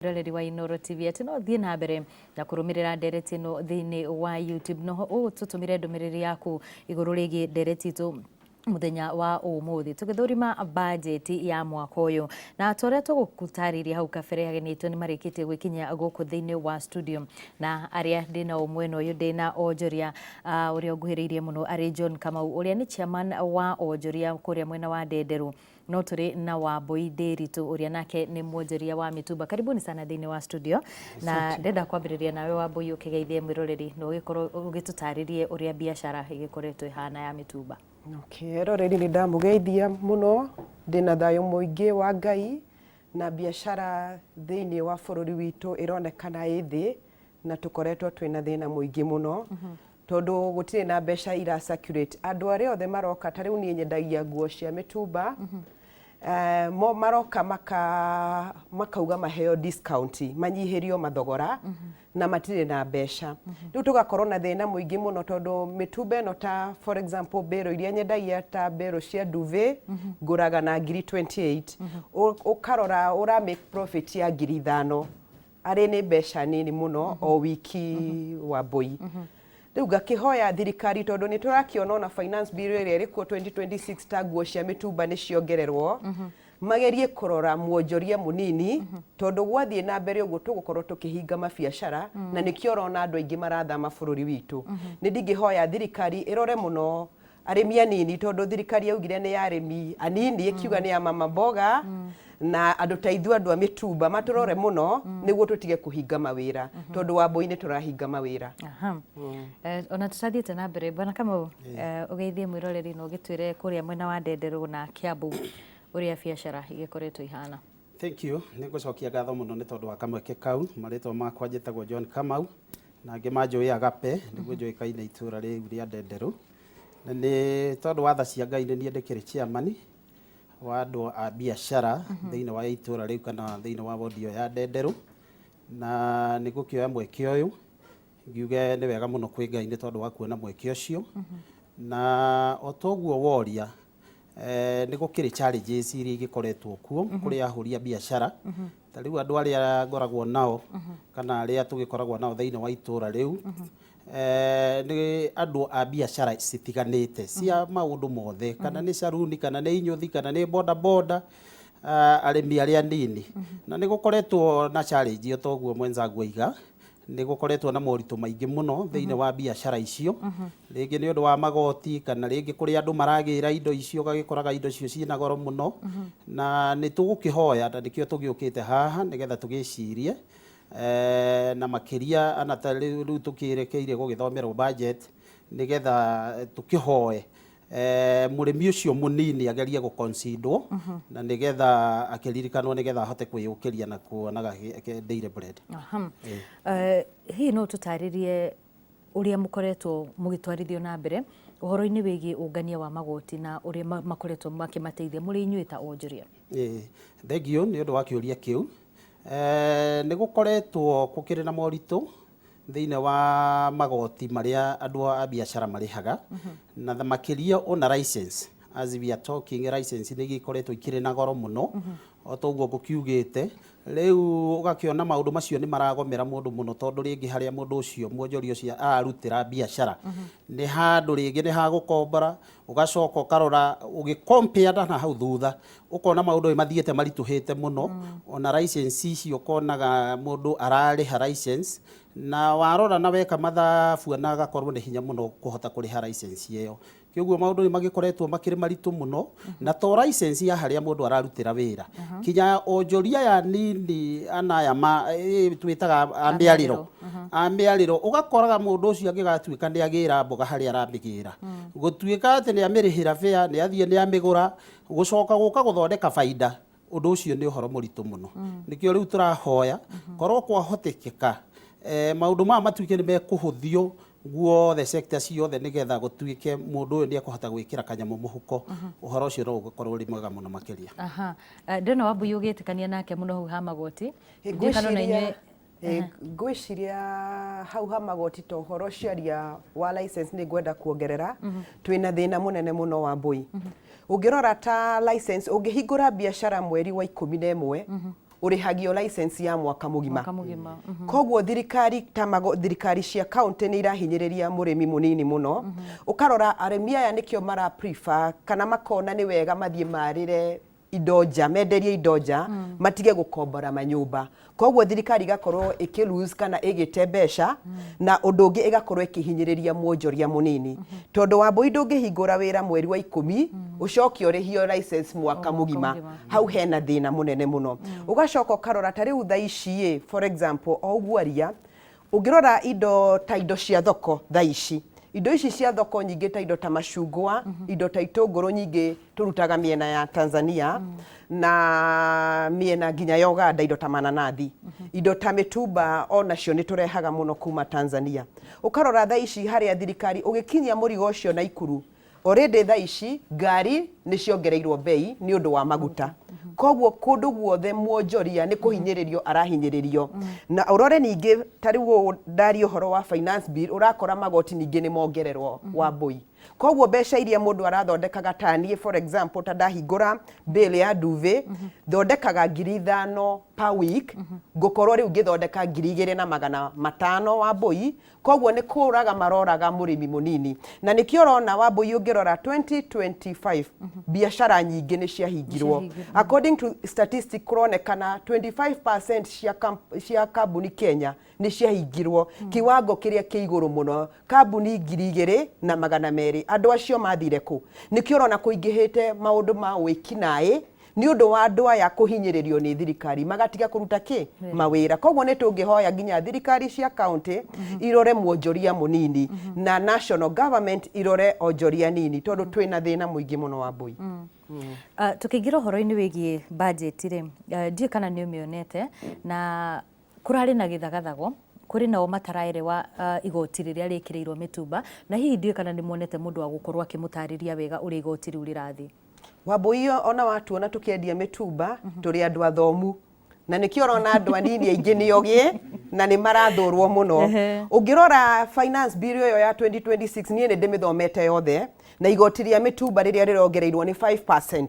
mwiroreri wa Inooro TV ati no thie na mbere na kurumirira ndereti ino thiini wa YouTube no tutumire ndumiriri yaku iguru rigi ndereti tu muthenya wa umuthi tugithurima budget ya mwaka uyu na toria tugukutariria hau kabere agenitu ni marikitie gwikinya guku thiini wa studio na aria ndina umwe no yu ndina onjoria uria nguhiriirie muno ari John Kamau uria ni chairman wa onjoria kuria mwena wa Ndenderu no turi na Wambui Ndiritu uria nake ni mwonjoria wa mitumba. Karibuni sana thiini wa studio na ndenda kwambiriria nawe Wambui ukigeithie mwiroreri no gikorwo ugitutaririe uria biashara igikoretwo ihana ya mitumba. Okay, roreri ni ndamugeithia muno ndina thayo muingi wa Ngai na biashara thiini wa bururi witu ironekana ithi na tukoretwo twina thina muingi muno tondu gutire na mbeca ira circulate andu aria othe maroka tariu ni nyendagia nguo cia mitumba mo maroka makauga maheo discount manyihirio mathogora na matire na mbeca riu tugakorwo na thina muingi muno tondu mitumba ino ta for example bero iria nyendagia ta bero cia duvet nguraga na 28 ukarora ura make profit ya 5,000 ari ni mbeca nini muno o wiki wa Mbui riu ngakihoya thirikari tondu ni turakiona na finance bill iria irikuo 2026 ta nguo cia mitumba ni ciongererwo magerie kurora mwonjoria munini tondu gwathie na mbere uguo tugukorwo tukihinga mabiacara na nikio rona andu aingi marathama bururi witu ni ndingihoya thirikari irore muno arimi anini tondu thirikari yaugire ni ya arimi anini ikiuga ni ya mama mboga na andu ta ithu andu a mitumba maturore muno niguo tutige kuhinga mawira tondu wa Mbui ni turahinga mawira. Ona tutathiete na mbere bwana Kamau ugeithie mwiroreri no gitwire kuria mwena wa Ndenderu na Kiambu uria biashara igikoretwo ihana. Thank you. Ningucokia ngatho muno ni tondu wa kamweke kau maritwa makwa njitagwo John Kamau na ngimanjui Agape niguo njuikaine itura riu ria Ndenderu na ni tondu wa tha cia Ngai ni nie ndikiri chairman wa andu a biashara thiini wa itura riu kana thiini wa wodi ya Ndenderu na nigukioya mweke uyu ngiuge ni wega muno kwi Ngai ni tondu wa kuona mweke ucio na otoguo woria nigukiri challenges iria igikoretwo kuo kuri ahuria biashara tariu andu aria ngoragwo nao kana aria tugikoragwo nao thiini wa itura riu ni andu a biashara citiganite cia maundu mothe kana ni saruni kana ni inyuthi kana ni boda boda arimi aria nini na nigukoretwo na challenge otoguo mwenzangu aiga nigukoretwo na moritu maingi muno thiini wa biashara icio ringi ni undu wa magoti kana ringi kuri andu maragira indo icio gagikoraga indo icio ciina goro muno na ni tugukihoya na nikio tugiukite haha nigetha tugicirie na makiria anata riu tukirekeire gugithomerwo budget nigetha tukihoe murimi ucio munini agerie guconsider na nigetha akiririkanwo nigetha ahote kwiyukiria na kuonaga daily bread. Hi no tutaririe uria mukoretwo mugitwarithio na mbere uhoro-ini wigi ungania wa magoti na uria makoretwo makimateithia muri inyuĩ ta onjoria. Thengio ni undu wa kiuria kiu nigukoretwo kukiri na moritu thiini wa magoti maria andu a biashara marihaga na makiria ona license as we are talking license ni gikoretwo ikiri na goro muno otoguo gukiugite riu ugakiona maundu macio ni maragomera mundu muno tondu ringi haria mundu ucio mwonjoria ucio arutira biashara ni handu ringi ni ha gukombora ugacoka ukarora ugicompare na hau thutha ukona maundu mathiete marituhite muno ona license icio ukonaga mundu arariha license na warora na weka mathabu na agakorwo ni hinya muno kuhota kuriha license iyo kiguo maundu ni magikoretwo makiri maritu muno na to license ya haria mundu ararutira wira kinya onjoria ya nini anaya twitaga ambiariro ugakoraga mundu ucio agigatuika ni agira mboga haria arambigira gutuika ati ni amirihira fare ni athie ni amigura gucoka guka guthondeka faida undu ucio ni uhoro muritu muno nikio riu turahoya korwo kwahotekeka maundu ma matuike ni mekuhuthio guothe sector ciothe nigetha gutuike mundu uyu ni akuhota gwikira kanyamu muhuko uhoro ucio no ugukorwo uri mwega muno makiria. Ndona Wambui ugitikania nake muno hau ha magoti ngwiciria hau ha magoti to horo ciaria wa license ni ngwenda kuongerera twina thina munene muno Wambui ungirora ta license ungihingura biashara mweri wa 11 urihagio license ya mwaka mugima. Mhm. Koguo thirikari thirikari cia county ni irahinyiriria murimi munini muno. Ukarora arimi aya nikio mara prefer kana makona ni wega mathie marire idoja menderie idoja matige gukombora manyumba. Koguo thirikari igakorwo ikilose kana igite mbeca na undu ungi igakorwo ikihinyiriria mwonjoria munini. Tondu Wambui ndungihingura wira mweri wa 10 ucoke urihio license mwaka mugima. Hau hena thina munene muno. Ugacoka ukarora ta riu thaici for example oguaria ungirora indo ta indo cia thoko thaici. Indo ici cia thoko nyingi ta indo ta macungwa, indo ta itũngũrũ nyingi turutaga miena ya Tanzania na miena nginya ya Uganda, indo ta mananathi. Indo ta mitumba onacio ni turehaga muno kuma Tanzania. Ukarora tha ici haria thirikari ugikinyia murigo ucio na Ikuru, already tha ici ngari ni ciongereirwo bei ni undu wa maguta. Koguo kundu guothe mwonjoria ni kuhinyiririo arahinyiririo. Na urore ningi tariu ndari uhoro wa finance bill urakora magoti ningi ni mongererwo Wambui. Koguo mbeca iria mundu arathondekaga tani for example ta ndahingura bill ya duve thondekaga 5,000 per week ngukorwo riu ngithondeka 2,500 Wambui. Koguo ni kuraga maroraga murimi munini na nikio rona Wambui ungirora 2025 biashara nyingi ni ciahingirwo. According to statistics kuronekana 25% cia kambuni Kenya ni ciahingirwo kiwango kiria kiiguru muno, kambuni 2,200 andu acio mathire ku. Nikio rona kuingihite maundu ma wikinae ni undu wa andu aya kuhinyiririo ni thirikari magatiga kuruta ki mawira. Koguo ni tungihoya nginya thirikari cia county irore mwonjoria munini na national government irore onjoria nini tondu twina thina muingi muno Wambui. Tukiingira horo-ini wigie budget ri ndiye kana ni umionete na kurari na githagathago kuri nao mataraire wa igoti riria rikirirwo mitumba na hihi ndiye kana ni muonete mundu wa gukorwo akimutariria wega uri igoti riu rirathi. Wambui ona watuona tukiendia mitumba turi andu athomu na nikio rona andu anini aingi ni ogie na ni marathurwo muno. Ungirora finance bill yo ya 2026 nie ni ndimithomete yothe na igoti ria mitumba riria rirongereirwo ni 5%.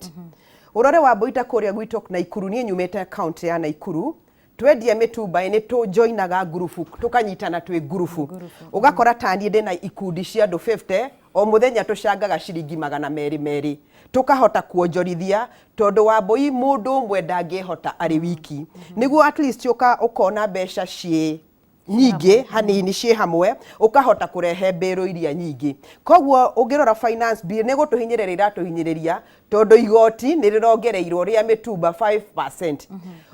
Urore Wambui ta kuria gwitu na Ikuru nie nyumete account ya Naikuru twendia mitumba ni tu joinaga grupu tukanyitana twi grupu ugakora tani ndina ikundi cia andu 50 o muthenya tucangaga ciringi 200 tukahota kuonjorithia tondu Wambui mundu umwe ndangihota ari wiki niguo at least ukona mbeca cie nyingi hanini cie hamwe ukahota kurehe mbero iria nyingi. Koguo ungirora finance bill ni gutuhinyirira tuhinyiriria tondu igoti ni rirongereirwo ria mitumba 5%.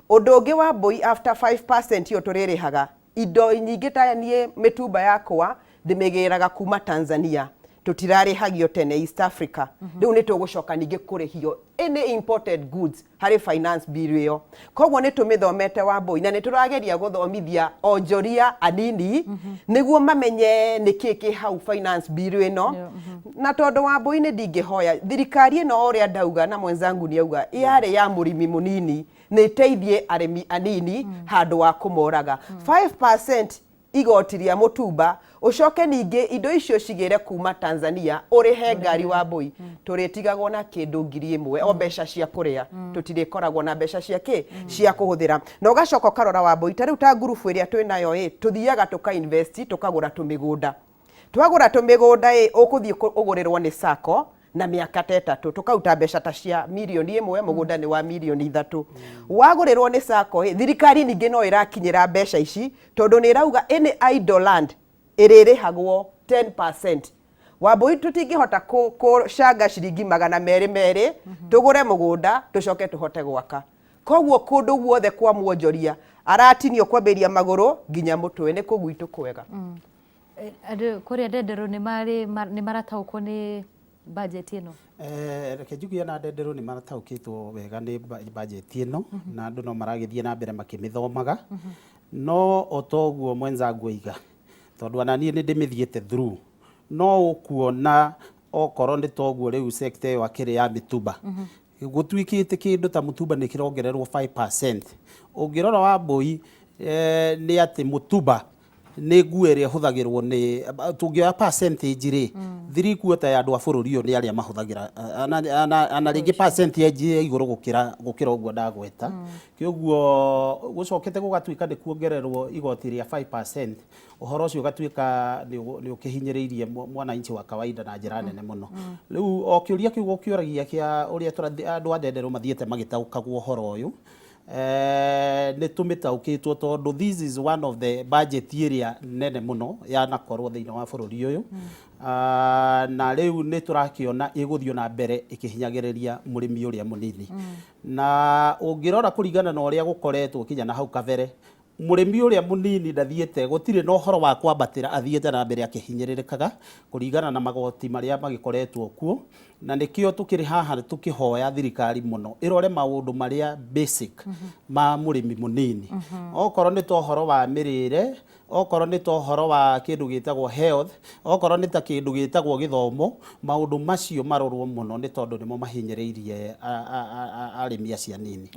Undu ungi Wambui after 5% yo turirihaga indo nyingi ta nie mitumba yakwa ndimigiraga kuma Tanzania tutirarihagio tene East Africa. Riu ni tugucoka ningi kurihio any imported goods hari finance bill yo. Koguo ni tumithomete Wambui na ni turageria guthomithia onjoria anini niguo mamenye nikiki hau finance bill ino. Na tondu Wambui ni ndingihoya thirikari ino uria ndauga na mwenzangu ni auga yare ya murimi munini ni teithie arimi anini handu wa kumoraga 5% igoti ria mutumba ucoke ningi indo icio cigire kuma Tanzania urihe ngari Wambui turitigagwo na kindu 1,000 o mbeca cia kuria tutirikoragwo na mbeca cia ki cia kuhuthira. Na ugacoka karora Wambui ta riu ta grupu iria twinayo tuthiaga tuka invest tukagura tumigunda twagura tumigunda ukuthie ugurirwo ni sako na miaka 3 tukauta mbeca ta cia milioni 1 mugunda ni wa milioni 3 wagurirwo ni sako thirikari ningi no irakinyira mbeca ici tondu ni irauga any idle land iririhagwo 10%. Wambui tutingihota kucanga ciringi 200 tugure mugunda tucoke tuhote gwaka. Koguo kundu guothe kwa mwonjoria aratinio kwambiria maguru nginya mutwe ni kugwitu kwega. Andu kuria Ndendero ni marataukwo ni budget ino. Reke njugie na Ndendero ni marataukitwo wega ni budget ino na andu no maragithie na mbere makimithomaga no otoguo mwenzangu iga tondu ananie ni ndimithiete through no ukuona okoro ni toguo riu sector yo akiri ya mitumba gutwikite kindu ta mutumba ni kirongererwo 5%. Ungirora Wambui ni ati mutumba nĩ nguo ĩrĩa ĩhũthagĩrwo nĩ tũngĩoya percentage rĩ 3/4 ya andũ a bũrũri ũyũ nĩ arĩa mahũthagĩra na rĩngĩ percentage ya igũrũ gũkĩra ũguo ndagweta kĩoguo gũcokete gũgatuĩka nĩ kuongererwo igoti rĩa 5%, ũhoro ũcio ũgatuĩka nĩ ũkĩhinyĩrĩirie mwananchi wa kawaida na njĩra nene mũno. Rĩu o kĩũria kĩu gũkĩũragia kĩa ũrĩa andũ a Ndenderu mathiĩte magĩtaũkagwo ũhoro ũyũ nĩ tũmĩtaũkĩtwo tondũ this is one of the budget ĩrĩa nene mũno yanakorwo thĩinĩ wa bũrũri ũyũ na rĩu nĩ tũrakĩona ĩgũthiĩ na mbere ĩkĩhinyagĩrĩria mũrĩmi ũrĩa mũnini na ũngĩrora kũringana na ũrĩa gũkoretwo kinya na hau kabere mũrĩmi ũrĩa mũnini ndathiĩte gũtirĩ na ũhoro wa kwambatĩra athiĩte na mbere akĩhinyĩrĩrĩkaga kũringana na magoti marĩa magĩkoretwo kuo na nĩkĩo tũkĩrĩ haha tũkĩhoya thirikari mũno ĩrore maũndũ marĩa basic ma mũrĩmi mũnini okorwo nĩ ta ũhoro wa mĩrĩre, okorwo nĩ ta ũhoro wa kĩndũ gĩtagwo health, okorwo nĩ ta kĩndũ gĩtagwo gĩthomo, maũndũ macio marorwo mũno nĩ tondũ nĩmo mahinyĩrĩirie arĩmi acio anini.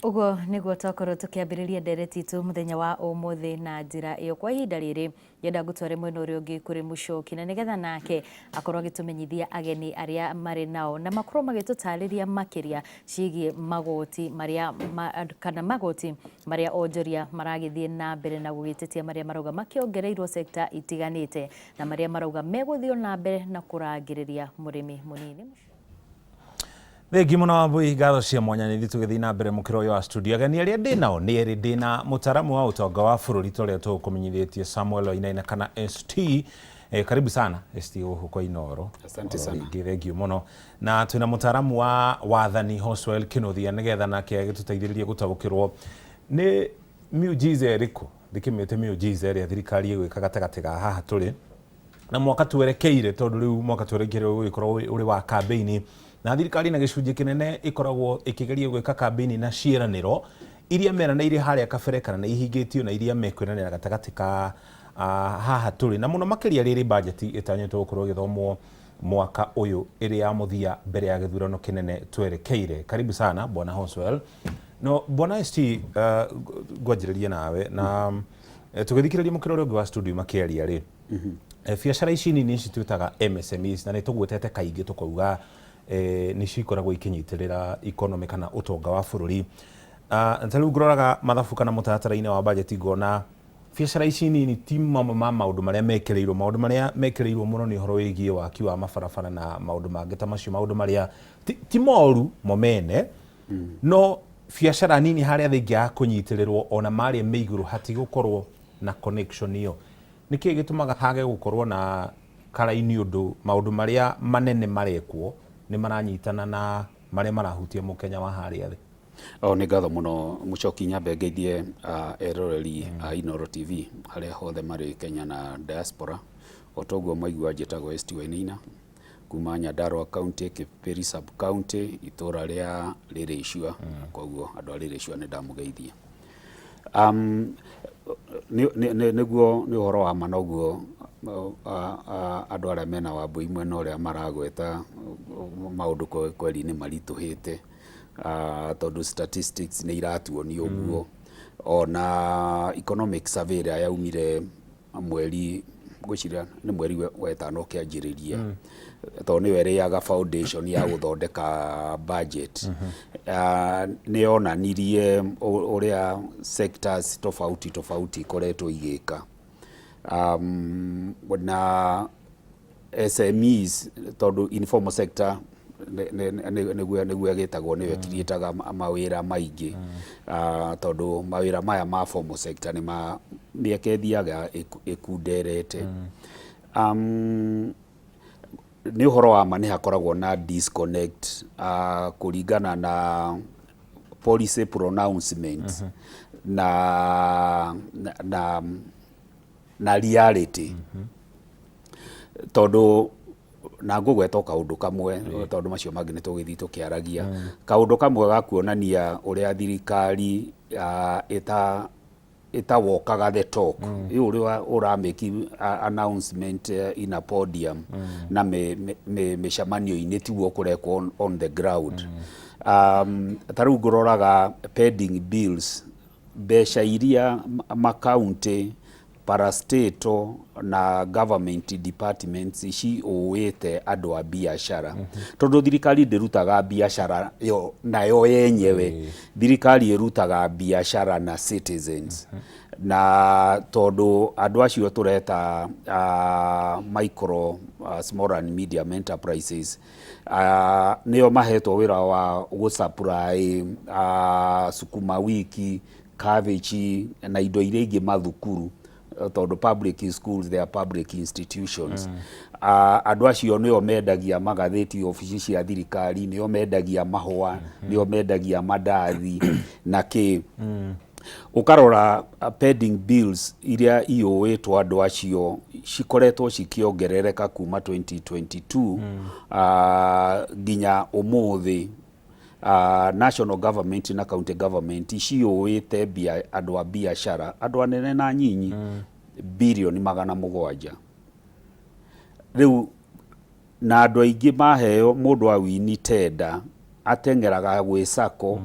Ugo niguo twakorwo tukiambĩrĩria ndereti itu muthenya wa ũmũthĩ na njĩra ĩyo. Kwa ihinda rĩrĩ yenda gũtware mwena ũrĩa ũngĩ kũrĩ Mũchoki na nĩgetha nake akorwo agĩtũmenyithia ageni arĩa marĩ nao na makorwo magĩtũtarĩria makĩria ciĩgiĩ magoti marĩa kana magoti marĩa onjoria maragĩthiĩ na mbere na gũgĩtetia marĩa marauga makĩongereirwo sekta itiganĩte na marĩa marauga megũthiĩ na mbere na kũrangĩrĩria mũrĩmi mũnini. Thengi mũno Wambui, ngatho cia mwanya nĩ tũgĩthiĩ na mbere mũkĩro ũyũ wa studio. Ageni arĩa ndĩ nao nĩ erĩ, ndĩ na mũtaaramu wa ũtonga wa bũrũri torĩa tũkũmenyithĩtie Samuel Wainaina kana ST. Karibu sana ST gũkũ kwa Inooro. Asante sana. Thengiũ mũno. Na twĩna mũtaaramu wa wathani Hoswell Kĩnuthia nĩgetha nake agĩtũteithĩrĩrie gũtaũkĩrwo nĩ miujiza ĩrĩkũ ndĩkĩmĩte miujiza ĩrĩa thirikari ĩgwĩka gatagatĩ ga haha tũrĩ na mwaka twerekeire tondũ rĩu mwaka twerekeire ũgĩkorwo ũrĩ wa campaign na thirikari na gĩcunjĩ kĩnene ĩkoragwo ĩkĩgeria gwĩka campaign na ciĩranĩro iria meranĩire harĩa kabere kana na ihingĩtio na iria mekwĩranĩra gatagatĩ ka haha tũrĩ na mũno makĩria rĩrĩ budget ĩtanyĩtwo gũkorwo ĩgĩthomwo mwaka ũyũ ĩrĩ ya mũthia mbere ya gĩthurano kĩnene twerekeire. Karibu sana bwana Hoswell. No bwana ST, ngwanjĩrĩrie nawe na tũgĩthikĩrĩria mũkĩro ũrĩa ũngĩ wa studio makĩaria rĩ biacara ici nini citwĩtaga MSMEs na nĩ tũgwetete kaingĩ tũkauga nĩ cikoragwo ikinyitĩrĩra economy kana ũtonga wa bũrũri. Ta rĩu ngũroraga mathabu kana mũtaratara-inĩ wa budget ngona biacara ici nini ti mamwe ma maũndũ marĩa mekĩrĩirwo mũno nĩ ũhoro wĩgiĩ waki wa mabarabara na maũndũ mangĩ ta macio, maũndũ marĩa ti moru mo mene no biacara nini harĩa thĩingi ya kũnyitĩrĩrwo ona marĩa me igũrũ hatigũkorwo na connection ĩyo. Nĩkĩĩ gĩtũmaga hage gũkorwo na karaini ũndũ maũndũ marĩa manene marekwo nĩ maranyitana na marĩa marahutia mũkenya wa harĩa thĩ? Nĩ ngatho mũno Mũchoki, nyambe ngeithie eroreri a Inooro TV harĩa hothe marĩ Kenya na diaspora. O toguo maigua njĩtagwo ST Wainaina kuma Nyandarua County, Kipipiri Sub County, itũra rĩa Rĩrĩcua. Koguo andũ a Rĩrĩcua nĩ ndamũgeithia. Nĩguo nĩ ũhoro wa manoguo andũ arĩa mena Wambui mwena ũrĩa maragweta maũndũ kweli nĩ maritũhĩte tondũ statistics nĩ iratuonia ũguo. Ona economic survey ĩrĩa yaumire mweri gwĩciria nĩ mweri wetano ũkĩanjĩrĩria tondũ nĩyo ĩrĩaga foundation ya gũthondeka budget. Nĩ yonanirie ũrĩa sectors tofauti ikoretwo igĩka na SMEs tondũ informal sector nĩguo agĩtagwo nĩyo ĩkirĩtaga mawĩra maingĩ tondũ mawĩra maya ma formal sector nĩ mĩaka ĩthiaga ĩkunderete. Nĩ ũhoro wa ma nĩ hakoragwo na disconnect kũringana na policy pronouncements na reality tondũ na ngũgweta kaũndũ kamwe tondũ macio mangĩ nĩ tũgĩthiĩ tũkĩaragia. Kaũndũ kamwe ga kuonania ũrĩa thirikari ĩtawokaga the talk ũrĩa ũrameki announcement in a podium na mĩcemanio-inĩ tiguo kũrekwo on the ground. Ta rĩu ngũroraga pending bills, mbeca iria makaunti parastatal na government departments ciũĩte andũ a biacara tondũ thirikari ndĩrutaga biacara nayo yenyewe thirikari ĩrutaga biacara na citizens na tondũ andũ acio tũreta micro small and medium enterprises nĩo mahetwo wĩra wa gũsupply sukuma wiki cabbage na indo iria ingĩ mathukuru tondũ public schools they are public institutions andũ acio nĩo mendagia magathĩti ofici cia thirikari nĩo mendagia mahũa nĩo mendagia mandathi na kĩ ukarora pending bills iria iũĩtwo andũ acio cikoretwo cikiongerereka kuma 2022 nginya ũmũthĩ national government na county government ciũĩte andũ a biacara andũ anene na nyinyi bilioni 700 rĩu na andũ aingĩ maheo mũndũ a wini tenda atengeraga gwĩ sacco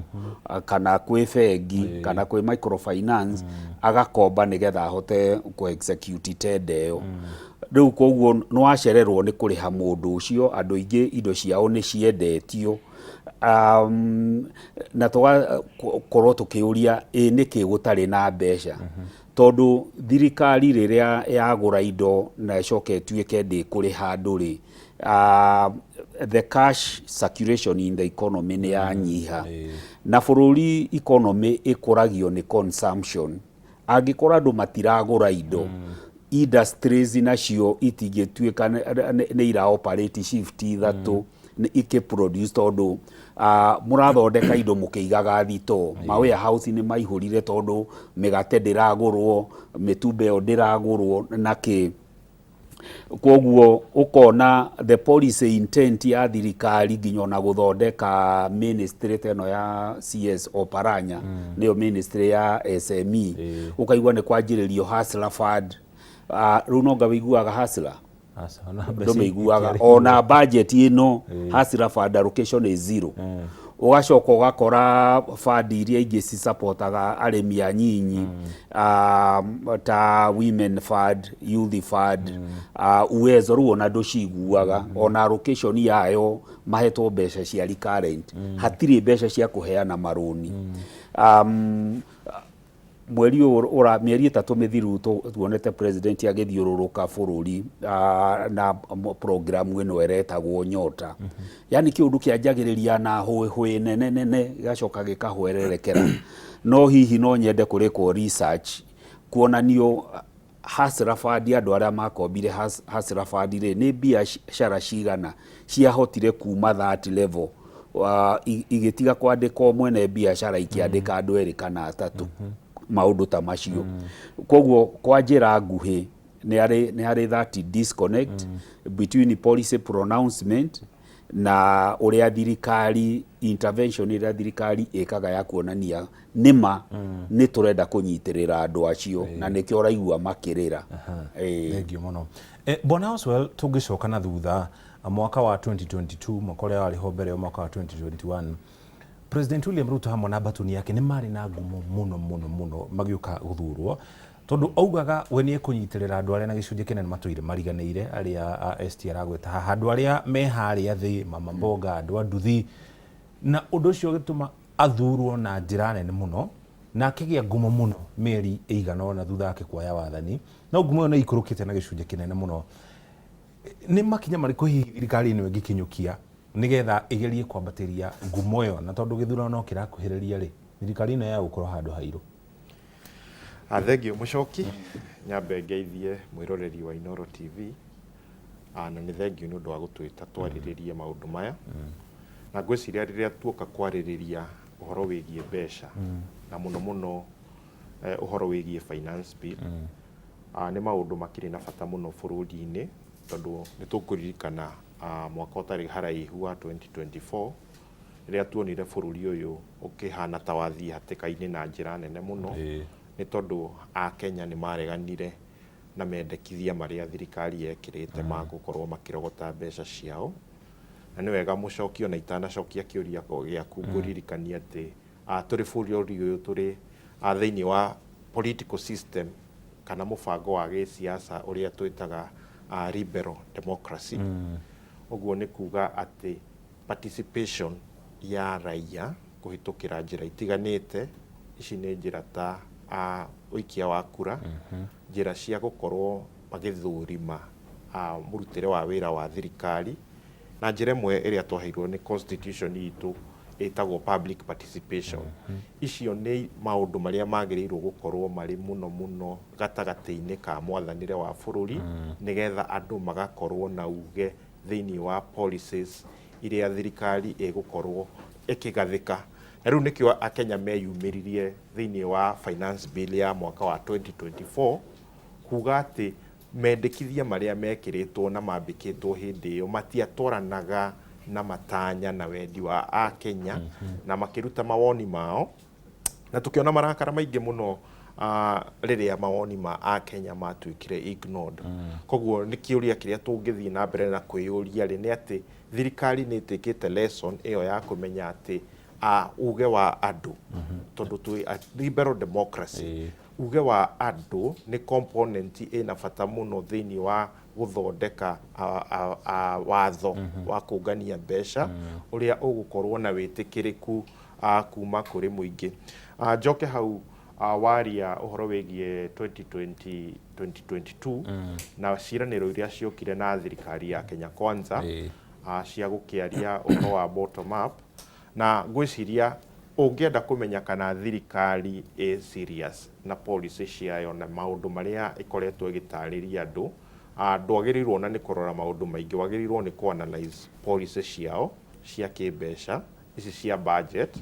kana kwĩ bengi kana kwĩ microfinance agakomba nigetha ahote ku execute tenda ĩyo rĩu koguo no acererwo nĩ kũrĩha mũndũ ũcio andũ aingĩ indo ciao nĩ ciendetio na tũgakorwo tũkĩũria nĩkĩ gũtarĩ na mbeca tondũ thirikari rĩrĩa yagũra indo na ĩcoke ĩtuĩke ndĩkũrĩha andũ rĩ the cash circulation in the economy nĩ yanyiha na bũrũri economy ĩkũragio nĩ consumption angĩkorwo andũ matiragũra indo industries nacio itingĩtuĩka nĩ ira operate shift ithatũ iki produce tondũ mũrathondeka indo mũkĩigaga thito ma warehouse nĩ maihũrire tondũ mĩgate ndĩragũrwo mĩtumba ĩyo ndĩragũrwo na kĩ koguo ukona the policy intent ya thirikari nginya na guthondeka ministry teno ya CS Oparanya niyo ministry ya SME ukaigua ni kwanjĩrĩrio hustler fund rĩu no ngawĩiguaga hustler ndũmĩiguaga ona budget ĩno hustler fund allocation is zero ugacoka ugakora fund iria ingĩ ci supportaga arĩmi anyinyi ta women fund youth fund uwezo rĩu ona ndũciguaga ona allocation yayo mahetwo mbeca cia recurrent hatirĩ mbeca cia kũheana marũni mweri ora mieri 3 mithiru tuonete president agithiũrũrũka bũrũri na program ĩno eretagwo nyota yani kiundu kianjagĩrĩria na hũĩ nene gacoka gĩkahwererekera no hihi no nyende kũrĩkwo research kuonanio hustler fund andũ arĩa makombire hustler fund nĩ biacara cigana ciahotire kuma that level igĩtiga kwandĩka mwene biacara ikiandĩka andũ erĩ kana atatũ maundu ta macio koguo kwa njĩra nguhĩ nĩ harĩ that disconnect between policy pronouncement na ũrĩa thirikari intervention ĩrĩa thirikari ĩkaga ya kuonania nĩma nĩ tũrenda kũnyitĩrĩra andũ acio na nĩkĩo ũraigua makĩrĩra thengiũ mũno Bwana Oswell tũngĩcoka na thutha mwaka wa 2022 mwaka ũrĩa warĩ ho mbere mwaka wa 2021 President William Ruto hamwe na batuni yake nĩ marĩ na ngumo mũno magĩũka gũthurwo tondu augaga we nĩ ekũnyitĩrĩra andũ arĩa na gĩcunjĩ kĩnene matũire mariganĩire arĩa ST aragweta haha andũ arĩa me harĩa thĩ mama mboga andũ a nduthi na ũndũ ũcio ũgĩtũma athurwo na njĩra nene mũno na akĩgĩa ngumo mũno mĩeri ĩigana ũna thutha wake kuoya wathani na ngumo ĩyo nĩ ikũrũkĩte na gĩcunjĩ kĩnene mũno nĩ makinya marĩkũ hihi thirikari ĩno ĩngĩkinyũkia nigetha igerie kwambatĩria ngumo ĩyo na tondũ gĩthurano kĩrakuhĩrĩria rĩ thirikari ĩno ya gũkorwo handũ hairũ Thengio Muchoki nyambe ngeithie mwiroreri wa Inooro TV na nĩ thengio nĩ ũndũ wa gũtwĩta twarĩrĩrie maũndũ maya na ngwĩciria rĩrĩa tuoka kwarĩrĩria ũhoro wĩgiĩ mbeca na mũno ũhoro wĩgiĩ finance bill nĩ maũndũ makĩrĩ na bata mũno bũrũri-inĩ tondũ nĩ tũkũririkana mwaka ũtarĩ haraihu wa 2024 rĩrĩa tuonire bũrũri ũyũ ũkĩhana ta wathiĩ hatĩka-inĩ na njĩra nene mũno nĩ tondũ Akenya nĩ mareganire na mendekithia marĩa thirikari yekĩrĩte ma gũkorwo makĩrogota mbeca ciao na nĩ wega Muchoki na itanacokia kĩũria gĩaku ngũririkania atĩ tũrĩ bũrũri ũyũ tũrĩ thĩinĩ wa political system kana mũbango wa gĩsiasa ũrĩa twĩtaga liberal democracy. Ũguo nĩ kuga atĩ participation ya raia kũhĩtũkĩra njĩra itiganĩte. Ici nĩ njĩra ta ũikia wa kura, njĩra cia gũkorwo magĩthũrima mũrutĩre wa wĩra wa thirikari, na njĩra ĩmwe ĩrĩa twaheirwo nĩ constitution itũ ĩtagwo public participation. Icio nĩ maũndũ marĩa magĩrĩirwo gũkorwo marĩ mũno gatagatĩ-inĩ ka mwathanĩre wa bũrũri, nĩgetha andũ magakorwo na uge thĩinĩ wa policies iria thirikari ĩgũkorwo ĩkĩgathĩka. Na rĩu nĩkĩo Akenya meyumĩririe thĩinĩ wa finance bill ya mwaka wa 2024 kuga atĩ mendekithia marĩa mekĩrĩtwo na mambĩkĩtwo hĩndĩ ĩyo matiatwaranaga na matanya na wendi wa Akenya, na makĩruta mawoni mao, na tũkĩona marakara maingĩ mũno rĩrĩa mawoni ma Akenya matuĩkire ignored. Koguo nĩ kĩũria kĩrĩa tũngĩthiĩ na mbere na kwĩyũria nĩ atĩ thirikari nĩ ĩtĩkĩte lesson ĩyo ya kũmenya atĩ uge wa andũ, tondũ twĩ liberal democracy, uge wa andũ nĩ component ĩna bata mũno thĩinĩ wa gũthondeka watho wa kũngania mbeca ũrĩa ũgũkorwo na wĩtĩkĩrĩku kuma kũrĩ mũingĩ. Njoke hau waria ũhoro wĩgiĩ 2022 na ciĩranĩro iria ciokire na thirikari ya Kenya Kwanza cia gũkĩaria ũhoro wa bottom up, na ngwĩciria ũngĩenda kũmenya kana thirikari ĩ serious na policy ciayo na maũndũ marĩa ĩkoretwo ĩgĩtarĩria andũ, ndwagĩrĩirwo na nĩ kũrora maũndũ maingĩ, wagĩrĩirwo nĩ ku-analyze policy ciao cia kĩmbeca ici cia budget.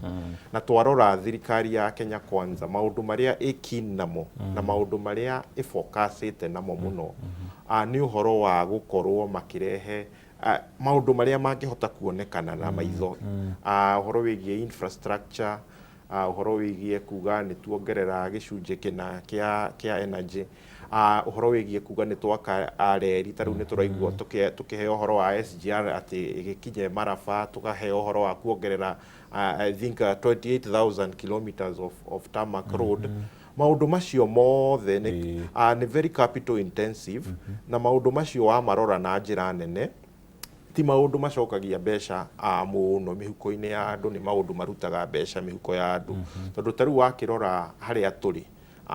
Na twarora thirikari ya Kenya Kwanza maũndũ marĩa ĩ keen namo na maũndũ marĩa ĩ focusĩte namo mũno nĩ ũhoro wa gũkorwo makĩrehe maũndũ marĩa mangĩhota kuonekana na maitho, ũhoro wĩgiĩ infrastructure, ũhoro wĩgiĩ kuga nĩ tuongerera gĩcunjĩ kĩna kĩa energy, ũhoro wĩgiĩ kuga nĩ twaka reri, ta rĩu nĩ tũraigua tũkĩheo ũhoro wa SGR atĩ ĩgĩkinye Maraba, tũkaheo ũhoro wa kuongerera I think 28,000 kilometers of tarmac road. Maũndũ macio mothe nĩ very capital intensive, na maũndũ macio wa marora na njĩra nene ti maũndũ macokagia mbeca mũno mĩhuko-inĩ ya andũ, nĩ maũndũ marutaga mbeca mĩhuko ya andũ. Tondũ ta rĩu wakĩrora harĩa tũrĩ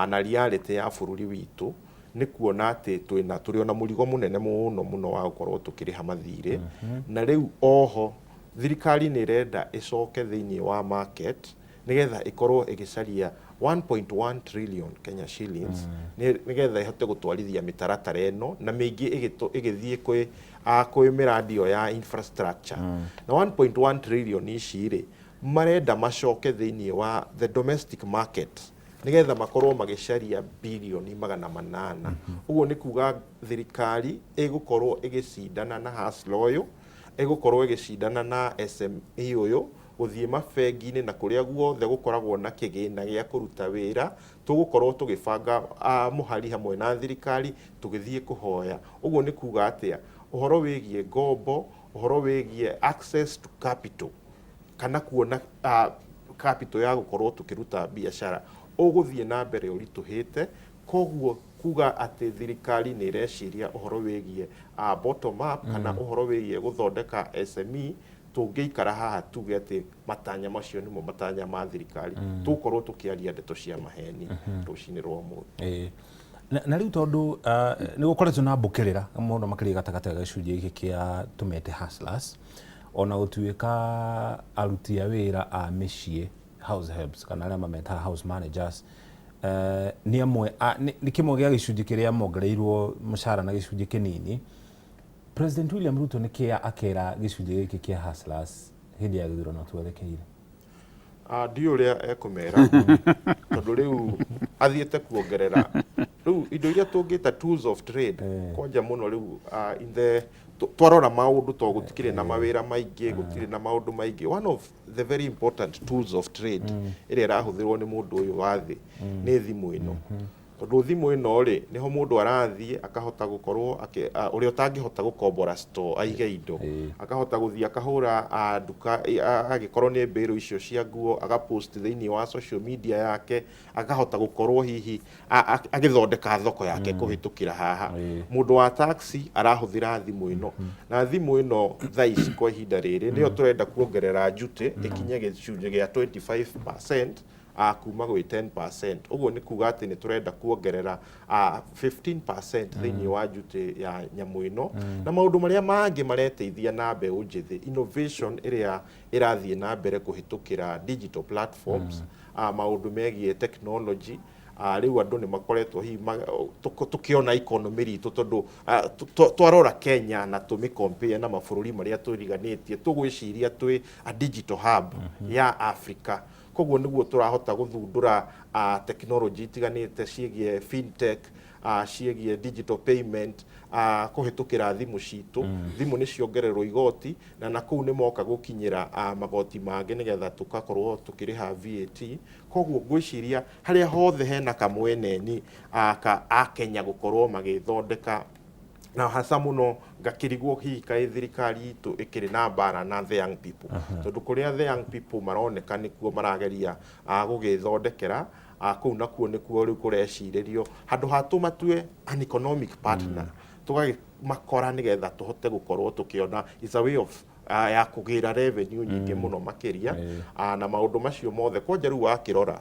na reality ya bũrũri witũ, nĩ kuona atĩ tũrĩ ona mũrigo mũnene mũno wa gũkorwo tũkĩrĩha mathirĩ. Na rĩu oho thirikari nĩ ĩrenda ĩcoke thĩinĩ wa market nĩgetha ĩkorwo ĩgĩcaria 1.1 trillion Kenya shillings nĩgetha ĩhote gũtwarithia mĩtaratara ĩno na mĩingĩ ĩgĩthiĩ kwĩ mĩradi ĩyo ya infrastructure. Na 1.1 trillion ici-rĩ marenda macoke thĩinĩ wa the domestic market nĩgetha makorwo magĩcaria bilioni 800. Ũguo nĩ kuga thirikari ĩgũkorwo ĩgĩcindana na hustler ũyũ, ĩgũkorwo ĩgĩcindana na SME ũyũ, gũthiĩ mabengi-inĩ na kũrĩa guothe gũkoragwo na kĩgĩna gĩa kũruta wĩra, tũgũkorwo tũgĩbanga mũhari hamwe na thirikari tũgĩthiĩ kũhoya. Ũguo nĩ kuga atĩa ũhoro wĩgiĩ ngombo, ũhoro wĩgiĩ access to capital, kana kuona capital ya gũkorwo tũkĩruta biacara, ũgũthiĩ na mbere ũritũhĩte. Koguo kuga atĩ thirikari nĩ ĩreciria ũhoro wĩgiĩ bottom up kana ũhoro wĩgiĩ gũthondeka SME, tũngĩikara haha tuge atĩ matanya macio nĩmo matanya ma thirikari, tũkorwo tũkĩaria ndeto cia maheni rũcinĩ rwa ũmũthĩ. Na rĩu tondũ nĩ gũkoretwo na mbũkĩrĩra mũno makĩria gatagatĩ ga gĩcunjĩ gĩkĩ kĩa tũmete hustlers, ona gũtuĩka aruti a wĩra a mĩciĩ house helps kana arĩa mameta house managers, nĩ amwe nĩ kĩmwe gĩa gĩcunjĩ kĩrĩa mongereirwo mũcara na gĩcunjĩ kĩnini. President William Ruto nĩ kĩa akera gĩcunjĩ gĩkĩ kĩa hustlers hĩndĩ ya gĩthurano twerekeire? Ndiũ ũrĩa ekũmera tondũ rĩu athiĩte kuongerera rĩu indo iria tũngĩta tools of trade kwanja mũno rĩu twarora maũndũ to gũtikĩrĩ na mawĩra maingĩ, gũtirĩ na maũndũ maingĩ. One of the very important tools of trade ĩrĩa ĩrahũthĩrwo nĩ mũndũ ũyũ wa thĩ nĩ thimũ ĩno. tondu thimu ino ri niho mundu arathie akahota gukorwo uri utangihota gukombora store aige indo akahota guthie akahura nduka agikorwo ni mbiru icio cia nguo agapost thiini wa social media yake akahota gukorwo hihi agithondeka thoko yake kuhitukira haha mundu wa taxi arahuthira thimu ino na thimu ino thaici kwa ihinda riri niyo turenda kuongerera njute ikinye gicunje gia 25% kuma gwi 10%. Uguo ni kuga ati ni turenda kuongerera 15% thiini wa njute ya nyamu ino na maundu maria mangi mareteithia na mbeu njithi innovation iria irathie na mbere kuhitukira digital platforms maundu megie technology riu andu ni makoretwo hi tukiona economy ritu tondu twarora Kenya na tumi compare na mabururi maria turiganitie tugwiciria twi a digital hub ya Africa koguo niguo turahota guthundura technology tiganite ciegie fintech ciegie digital payment kuhitukira thimu citu thimu ni ciongererwo igoti na kuu ni moka gukinyira magoti mangi nigetha tukakorwo tukiriha VAT koguo ngwiciria haria hothe hena kamweneni Kenya gukorwo magithondeka na hasa muno ngakirigwo hihi kai thirikari itu ikiri na bara na the young people tondu kuria the young people maroneka nikuo marageria gugithondekera kuu nakuo nikuo riu kureciiririo handu hatumatue an economic partner tugagimakora nigetha tuhote gukorwo tukiona is a way of ya kugira revenue nyingi muno makiria na maundu macio mothe kwanja riu wakirora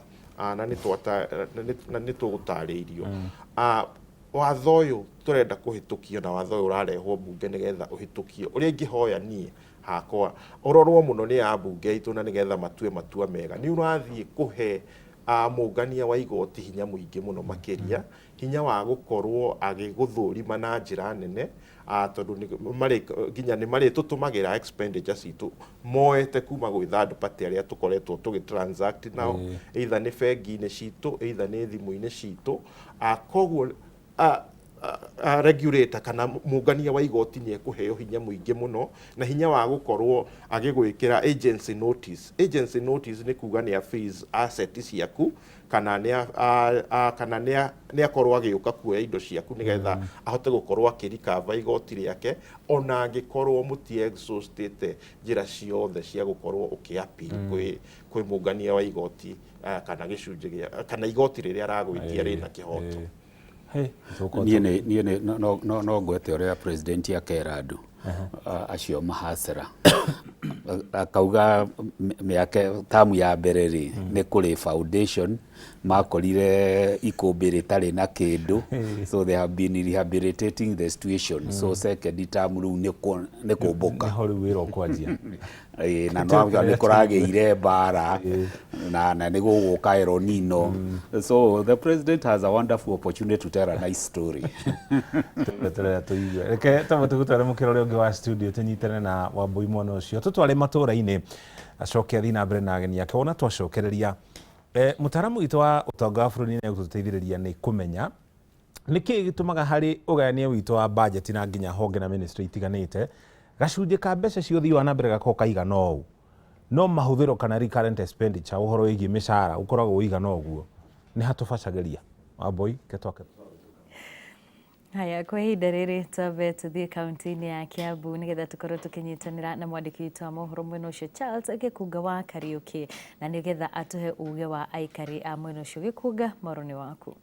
na ni tugutariirio watho uyu turenda kuhitukio na watho uyu urarehwo bunge nigetha uhitukio uria ingihoya nie hakwa urorwo muno ni ambunge itu na nigetha matue matua mega ni urathie kuhe mungania wa igoti hinya muingi muno makiria hinya wa gukorwo agiguthurima na njira nene tondu nginya ni mari tutumagira expenditure citu moete kuma gwi third party aria tukoretwo tugitransact nao either ni bengi-ini citu either ni thimu-ini citu koguo regulator kana mungania wa igoti ni ekuheo hinya muingi muno na hinya wa gukorwo agigwikira agency notice ni kuga ni freeze asset ciaku kana ni akorwo agiuka kuoya indo ciaku nigetha ahote gukorwo akirikava igoti riake ona angikorwo mutie exhaustite njira ciothe cia gukorwo ukiappeal kwi mungania wa igoti kana gicunje kana igoti riria aragwitia rina kihoto niĩ no ngwete ũrĩa president akera andũ acio mahacera akauga mĩaka tamu ya mbere rĩ nĩ kũrĩ foundation makorire ikũmbĩ rĩtarĩ na kĩndũ so they have been rehabilitating the situation so second term rĩu nĩ kũmbũka niho rĩu wĩra ũkwanjia na nĩ kũragĩire mbara na nĩ gũgũka El Nino so the president has a wonderful opportunity to tell a nice story reke tũgũtware mũkĩra ũrĩa ũngĩ wa studio tũnyitane na Wambui mwana ũcio tũtware matũra-inĩ acoke athii na mbere na ageni ake wona twacokereria mutaramu witũ wa ũtonga wa bũrũri nĩ egũtũteithĩrĩria nĩ kũmenya nĩkĩ gĩtũmaga harĩ ũgayania witũ wa budget na nginya honge na ministry itiganĩte gacunjĩ ka mbeca cia ũthii wa na mbere gakorwo kaigana ũũ no mahũthĩro kana recurrent expenditure ũhoro wĩgiĩ mĩcara ũkoragwo ũigana ũguo nĩ hatũbacagĩria Wambui ketwake Haya, kwa ihinda rĩrĩ twambe tũthiĩ kaunti-inĩ ya Kiambu nĩgetha tũkorwo tũkĩnyitanĩra na mwandĩki witũ wa mohoro mwena ũcio Charles Gĩkunga wa Kariũki na nĩgetha atũhe uge wa aikari a mwena ũcio. Gĩkunga, moroni waku.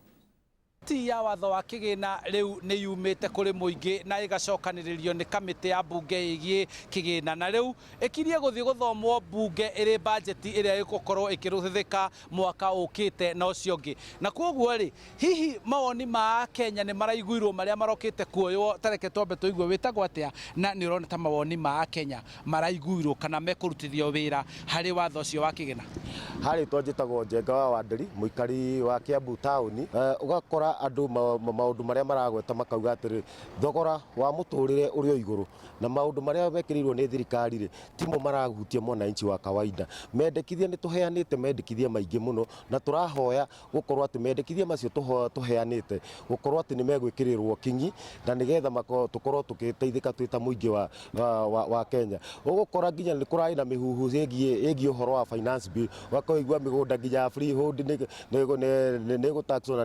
Ti ya watho wa kĩgĩna rĩu nĩ yumĩte kũrĩ mũingĩ na ĩgacokanĩrĩrio nĩ kamĩtĩ ya mbunge ĩgiĩ kĩgĩna na rĩu ĩkirie gũthiĩ gũthomwo mbunge ĩrĩ bajeti ĩrĩa ĩgũkorwo ĩkĩrũthĩka mwaka ũkĩte na ũcio ũngĩ na koguo rĩ hihi mawoni ma Kenya nĩ maraiguirwo marĩa marokĩte kuoywo tareke twambe tũigue wĩtagwo atĩa na nĩ ũrona ta mawoni ma Kenya maraiguirwo kana mekũrutithio wĩra harĩ watho ũcio wa kĩgĩna. Harĩ twajĩtagwo Njenga wa Wandĩri mũikari wa Kiambu taũni ũgakora andũ maũndũ marĩa maragweta makauga atĩrĩ thogora wa mũtũrĩre ũrĩ o igũrũ na maũndũ marĩa mekĩrĩirwo nĩ thirikari rĩ timo marahutia mwananchi wa kawaida mendekithia nĩ tũheanĩte mendekithia maingĩ mũno na tũrahoya gũkorwo atĩ mendekithia macio tũheanĩte gũkorwo atĩ nĩ megwĩkĩrĩrwo kinyi na nĩgetha tũkorwo tũgĩteithĩka twĩ ta mũingĩ wa Kenya. Ũgũkora nginya nĩ kũrarĩ na mĩhuhu ĩgiĩ ũhoro wa finance bill ũgakorwo igua mĩgũnda nginya freehold nĩ gũtaxwo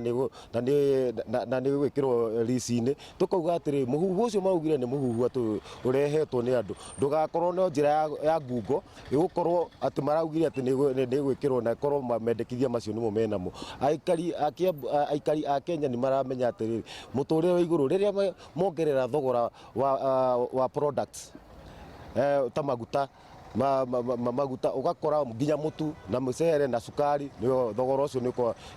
na nĩ na nĩ gwĩkĩrwo risi-inĩ tũkauga atĩrĩ mũhuhu ũcio maugire nĩ mũhuhu atũ ũrehetwo nĩ andũ ndũgakorwo no njĩra ya ngungo ĩgũkorwo atĩ maraugire atĩ nĩ gwĩkĩrwo na korwo mendekithia macio nĩmo menamo. Aikari a Kenya nĩ maramenya atĩrĩ mũtũrĩre wa igũrũ rĩrĩa mongerera thogora wa products ta maguta maguta ugakora nginya mutu na mucere na sukari nio thogora ucio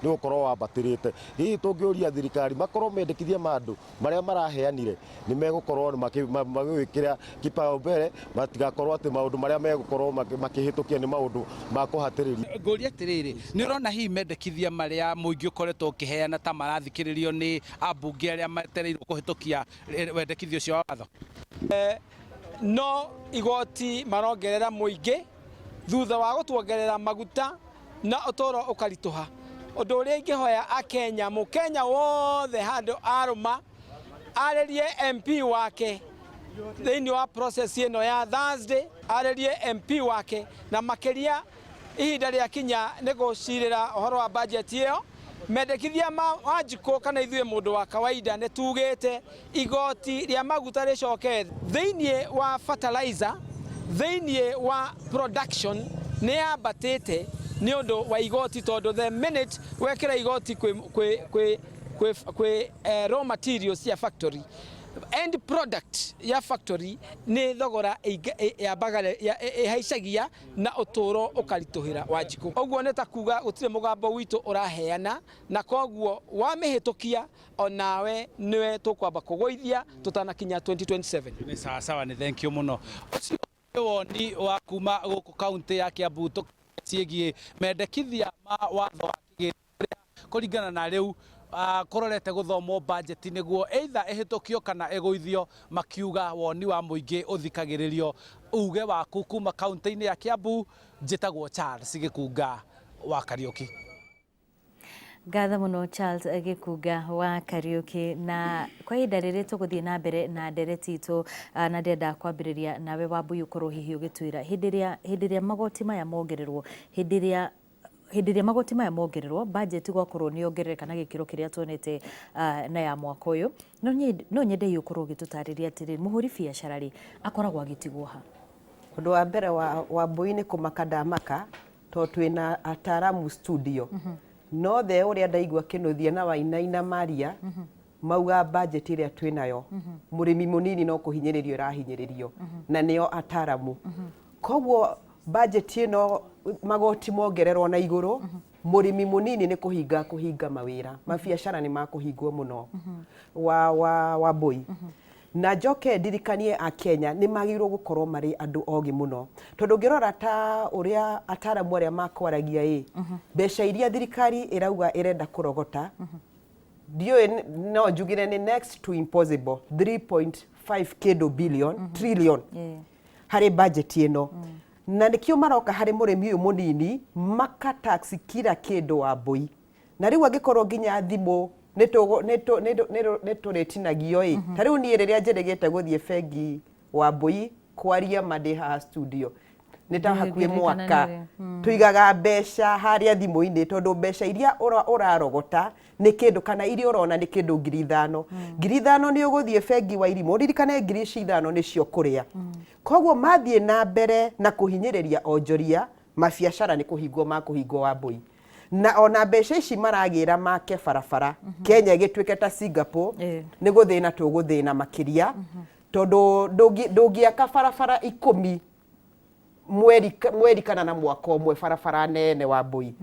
ni ukorwo wambatĩrĩte. Hihi tũngĩũria thirikari makorwo mendekithia mandu maria maraheanire ni megukorwo magĩwĩkĩra kipaumbele matigakorwo atĩ maundu maria megukorwo makĩhĩtũkia ni maundu ma kũhatĩrĩria. Ngũria atĩrĩrĩ nĩ ũrona hihi mendekithia maria mũingĩ ũkoretwo ũkĩheana ta marathikĩrĩrio ni ambunge arĩa matereirwo kũhĩtũkia wendekithio ũcio wa watho? No igoti marongerera muingĩ thutha wa gũtuongerera maguta na ũtũũro ũkarituha. Ũndũ ũrĩa ingĩhoya Akenya, mũkenya wothe handũ arũma arĩrie MP wake thĩinĩ wa process ĩno ya Thursday, arĩrie MP wake na makĩria ihinda rĩa kinya nĩ gũcirĩra ũhoro wa budget ĩyo. Mendekithia ma Wanjikũ kana ithuĩ mũndũ wa kawaida nĩ tugĩte igoti rĩa maguta rĩcoke thĩinĩ wa fertilizer, thĩinĩ wa production nĩ yambatĩte nĩ ũndũ wa igoti, tondũ the minute wekĩra igoti kwĩ raw materials ya factory, end product ya factory nĩ thogora ĩhaicagia na ũtũũro ũkarituhĩra Wanjikũ. Ũguo nĩ ta kuga gũtirĩ mũgambo witũ ũraheana, na koguo wamĩhĩtũkia onawe nĩwe tũkwamba kũgũithia tũtanakinya 2027. Nĩ sawa sawa, nĩ thank you mũno. Ũcio woni wa kuma gũkũ kaunti ya Kiambu ciĩgiĩ mendekithia ma watho wa kĩgĩna kũringana na rĩu kororete gũthomwo budget nĩguo either ĩhĩtũkio kana ĩgũithio, makiuga woni wa mũingĩ ũthikagĩrĩrio. Uge waku kuma kaunti-inĩ ya Kiambu, njĩtagwo Charles Gĩkunga wa Kariũki. Ngatho mũno Charles Gĩkunga wa Kariũki. Na kwa ihinda rĩrĩ tũgũthiĩ na mbere na ndereti itũ, na ndenda kwambĩrĩria nawe Wambui ũkorwo hihi ũgĩtwĩra hĩndĩ ĩrĩa magoti maya mongererwo, hĩndĩ ĩrĩa magoti maya mongererwo budget gwakorwo nĩ ongerereka na gĩkĩro kĩrĩa tuonete na ya mwaka ũyũ, no nyende ũkorwo ũgĩtũtarĩria atĩrĩ mũhũri biacara rĩ akoragwo agĩtigwo ha? Ũndũ wa mbere Wambui nĩ kũmaka ndamaka tondũ twĩna ataaramu studio. No the ũrĩa ndaigua Kĩnuthia na Wainaina Maria mauga budget ĩrĩa twĩnayo mũrĩmi mũnini no kũhinyĩrĩrio ĩrahinyĩrĩrio na nĩo ataaramu. Koguo budget ĩno magoti mongererwo na igũrũ, mũrĩmi mũnini nĩ kũhinga mawĩra, mabiacara nĩ makũhingwo mũno Wambui. Na njoke ndirikanie Akenya nĩ magĩrĩirwo gũkorwo marĩ andũ ogĩ mũno, tondũ ngĩrora ta ũrĩa ataaramu arĩa makwaragia mbeca iria thirikari ĩrauga ĩrenda kũrogota, ndiũĩ no njugire nĩ next to impossible 3.5 billion trillion harĩ budget ĩno. Na nĩkĩo maroka harĩ mũrĩmi ũyũ mũnini makataxi kila kĩndũ Wambui. Na rĩu angĩkorwo nginya thimũ nĩ tũrĩtinagio ta rĩu niĩ rĩrĩa njeregete gũthiĩ bengi Wambui kwaria mandĩ haha studio nĩ ta hakuhĩ mwaka tuigaga mbeca harĩa thimũ-inĩ, tondũ mbeca iria ũrarogota nĩ kĩndũ kana iria ũrona nĩ kĩndũ 5,000. 5,000 nĩ ũgũthiĩ bengi wa Irimũ uririkane 5,000 nĩcio kũrĩa. Koguo mathiĩ na mbere na kũhinyĩrĩria onjoria, mabiacara nĩ kũhingwo makũhingwo Wambui. Na ona mbeca ici maragĩra make barabara Kenya gĩtuĩke ta Singapore nĩ gũthĩna tũgũthĩna makĩria, tondũ ndũngĩaka barabara 10 mweri kana na mwaka ũmwe barabara nene Wambui.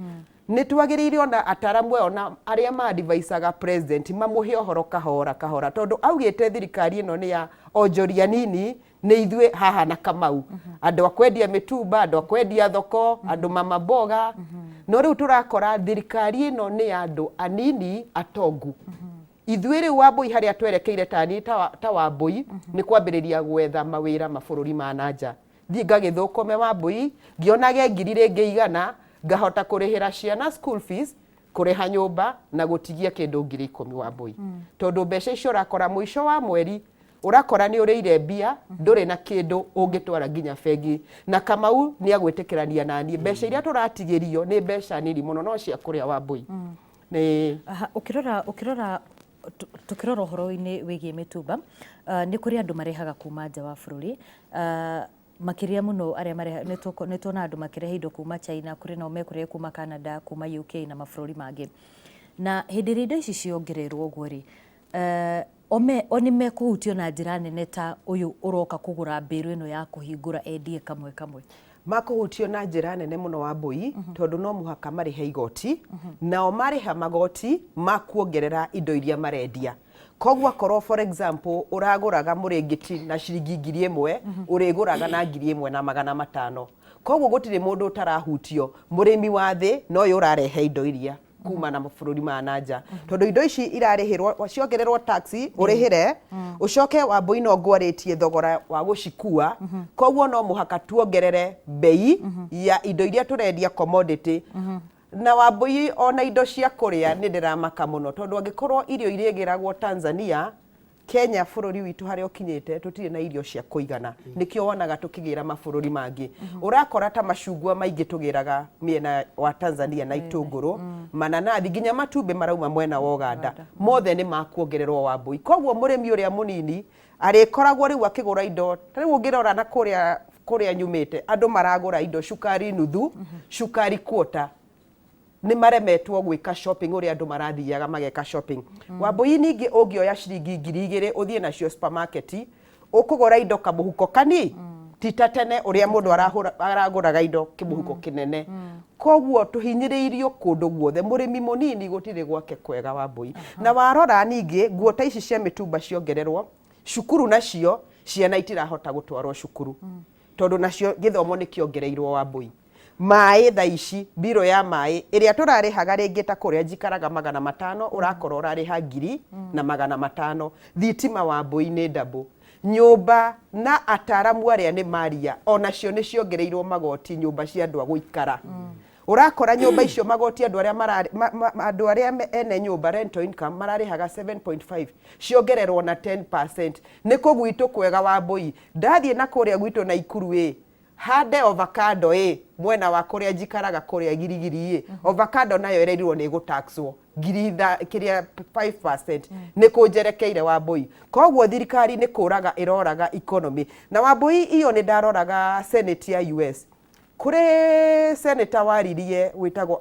Nĩ twagĩrĩire ona ataaramu ona arĩa ma-advisaga president mamũhe ũhoro kahora kahora, tondũ augĩte thirikari ĩno nĩ ya onjoria nini, nĩ ithuĩ haha na Kamau, andũ a kwendia mĩtumba, andũ a kwendia thoko, andũ mama mboga. No rĩu tũrakora thirikari ĩno nĩ ya andũ anini atongu. Ithuĩ rĩu Wambui harĩa twerekeire ta Wambui nĩ kwambĩrĩria gwetha mawĩra mabũrũri ma nanja. Thiĩ ngagĩthũkome Wambui, ngĩonage ngiri rĩngĩ 100 ngahota kũrĩhĩra ciana school fees, kũrĩha nyũmba na gũtigia kĩndũ 10,000 Wambui. Tondũ mbeca icio ũrakora mũico wa mweri urakora nĩ ũrĩire mbia, ndũrĩ na kĩndũ ũngĩtwara nginya bengi. Na Kamau nĩ agwĩtĩkĩrania na niĩ mbeca iria tũratigĩrio nĩ mbeca nini mũno, no cia kũrĩa Wambui. nĩ ukirora tukirora uhoro-ini wigie mitumba ni kuri andu marehaga kuma nja wa bururi makiria muno aria mareha ni tuona andu makireha indo kuma China kuri no mekurehe kuma Canada kuma UK na mabururi mangi na hindi indo ici ciongererwo guo ri oni mekuhutio na njira nene ta uyu uroka kugura mbiru ino ya kuhingura endie kamwe makuhutio na njira nene muno wa mbui tondu no muhaka marihe igoti nao mariha magoti makuongerera indo iria marendia koguo akorwo for example uraguraga muringiti na ciringi 1000 uriguraga na 1500 koguo gutire mundu utarahutio murimi wa thi no yo urarehe indo iria kuma na mabururi ma nanja tondu indo ici irarihirwo ciongererwo taxi urihire ucoke wa mbui no ngwaritie thogora wa gucikua koguo no muhaka tuongerere bei ya indo iria turendia commodity na wa mbui ona indo cia kuria ni ndiramaka muno tondu angikorwo irio irigiragwo Tanzania Kenya bururi witu hari okinyite tutire na irio cia kuigana nikio wonaga tukigira mabururi mangi urakora ta macungwa maingi tugiraga miena wa Tanzania na itunguru mananathi ginya matumbe marauma mwena wa Uganda mothe ni makuongererwo wa mbui koguo murimi uria munini arikoragwo riu akigura indo riu ngirora na kuria nyumite andu maragura indo cukari nuthu cukari quarter ni maremetwo gwika shopping uria andu marathiaga mageka shopping wa mbui ningi ungioya ciringi 2000 uthie nacio supermarket ukugura indo kamuhuko kani tita tene uria mundu araguraga indo kimuhuko kinene koguo tuhinyiriirio kundu guothe murimi munini gutire gwake kwega wa mbui na warora ningi nguo ta ici cia mitumba ciongererwo cukuru nacio ciana itirahota gutwarwo cukuru tondu nacio githomo ni kiongereirwo wa mbui mai tha ici biro ya mai iria turarihaga ringi ta kuria njikaraga 500 urakora urariha 1500 thitima wa mbui ni double nyumba na ataramu aria ni maria onacio ni ciongereirwo magoti nyumba cia andu aguikara urakora nyumba icio magoti andu aria ene nyumba rental income mararihaga 7.5 ciongererwo na 10% ni kugwitu kwega wa mbui ndathie na kuria gwitu na Ikuru hande avocado mwena wa kuria njikaraga kuria girigiri avocado nayo irerirwo ni gutaxwo giritha kiria 5% ni kunjerekeire wa mbui koguo thirikari ni kuraga iroraga economy na wa mbui iyo ni ndaroraga Senate ya US kuri senator waririe witagwo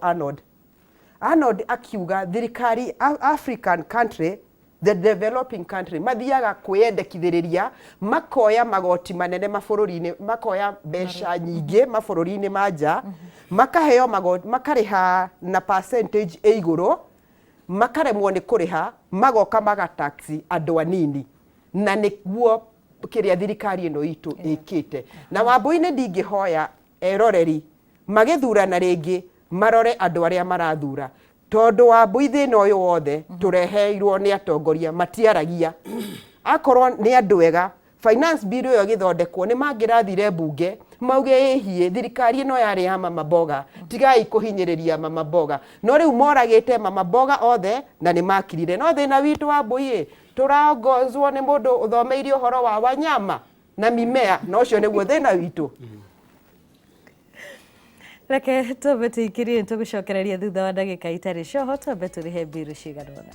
Arnold akiuga thirikari African country the developing country mathiaga kwiyendekithiriria makoya magoti manene mabururi-ini makoya mbeca nyingi mabururi-ini manja makaheo magoti makariha na percentage iguru makaremwo ni kuriha magoka magataxi andu anini na niguo kiria thirikari ino itu ikite na wa mbui-ini ndingihoya eroreri magithurana ringi marore andu aria marathura tondu wa mbui thina uyu wothe tureheirwo ni atongoria matiaragia akorwo ni andu ega finance bill yo githondekwo ni mangirathire bunge mauge hie thirikari ino yari ya mama mboga tigai kuhinyiriria mama mboga no riu moragite mama mboga othe na ni makirire no thina witu wa mbui turongozwo ni mundu uthomeirio horo wa wanyama na mimea no cio niguo thina witu Reke tumbe tuikirie tugucokereria thutha wa ndagika itari coho tumbe turihe mbiru ciganona.